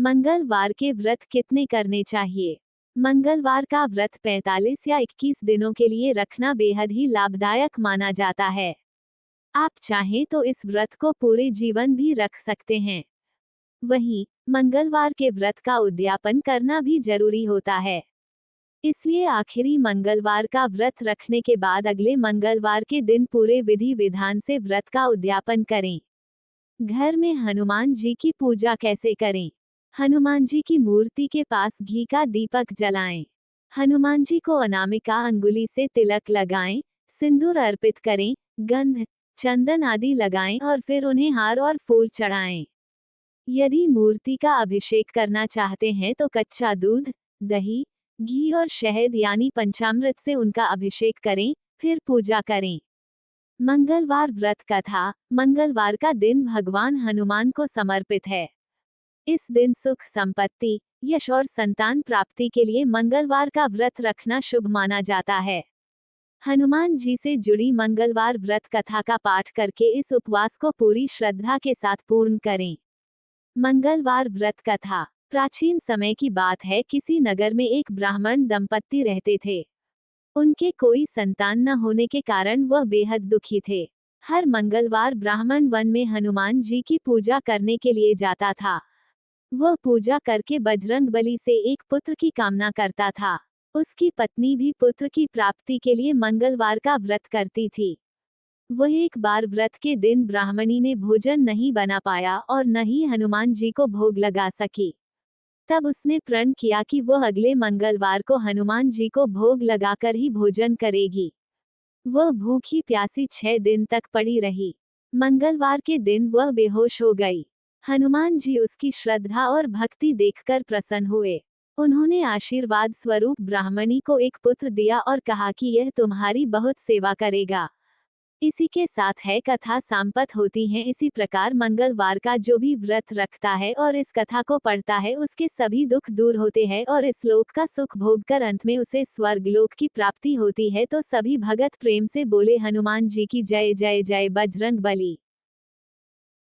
मंगलवार के व्रत कितने करने चाहिए? मंगलवार का व्रत 45 या 21 दिनों के लिए रखना बेहद ही लाभदायक माना जाता है। आप चाहें तो इस व्रत को पूरे जीवन भी रख सकते हैं। वहीं मंगलवार के व्रत का उद्यापन करना भी जरूरी होता है। इसलिए आखिरी मंगलवार का व्रत रखने के बाद अगले मंगलवार के दिन पूरे विधि विधान से व्रत का उद्यापन करें। घर में हनुमान जी की पूजा कैसे करें? हनुमान जी की मूर्ति के पास घी का दीपक जलाएं। हनुमान जी को अनामिका अंगुली से तिलक लगाएं, सिंदूर अर्पित करें, गंध, चंदन आदि लगाएं और फिर उन्हें हार और फूल चढ़ाएं। यदि मूर्ति का अभिषेक करना चाहते हैं तो कच्चा दूध, दही, घी और शहद यानी पंचामृत से उनका अभिषेक करें, फिर पूजा करें। मंगलवार व्रत कथा। मंगलवार का दिन भगवान हनुमान को समर्पित है। इस दिन सुख संपत्ति, यश और संतान प्राप्ति के लिए मंगलवार का व्रत रखना शुभ माना जाता है। हनुमान जी से जुड़ी मंगलवार व्रत कथा का पाठ करके इस उपवास को पूरी श्रद्धा के साथ पूर्ण करें। मंगलवार व्रत कथा। प्राचीन समय की बात है, किसी नगर में एक ब्राह्मण दंपत्ति रहते थे। उनके कोई संतान न होने के कारण वह बेहद दुखी थे। हर मंगलवार ब्राह्मण वन में हनुमान जी की पूजा करने के लिए जाता था। वह पूजा करके बजरंगबली से एक पुत्र की कामना करता था। उसकी पत्नी भी पुत्र की प्राप्ति के लिए मंगलवार का व्रत करती थी। वह एक बार व्रत के दिन ब्राह्मणी ने भोजन नहीं बना पाया और न ही हनुमान जी को भोग लगा सकी। तब उसने प्रण किया कि वह अगले मंगलवार को हनुमान जी को भोग लगाकर ही भोजन करेगी। वह भूखी प्यासी 6 दिन तक पड़ी रही। मंगलवार के दिन वह बेहोश हो गई। हनुमान जी उसकी श्रद्धा और भक्ति देखकर प्रसन्न हुए। उन्होंने आशीर्वाद स्वरूप ब्राह्मणी को एक पुत्र दिया और कहा कि यह तुम्हारी बहुत सेवा करेगा। इसी के साथ है कथा सांपत होती है। इसी प्रकार मंगलवार का जो भी व्रत रखता है और इस कथा को पढ़ता है उसके सभी दुख दूर होते हैं और इस लोक का सुख भोगकर अंत में उसे स्वर्गलोक की प्राप्ति होती है। तो सभी भगत प्रेम से बोले हनुमान जी की जय जय जय बजरंग बली।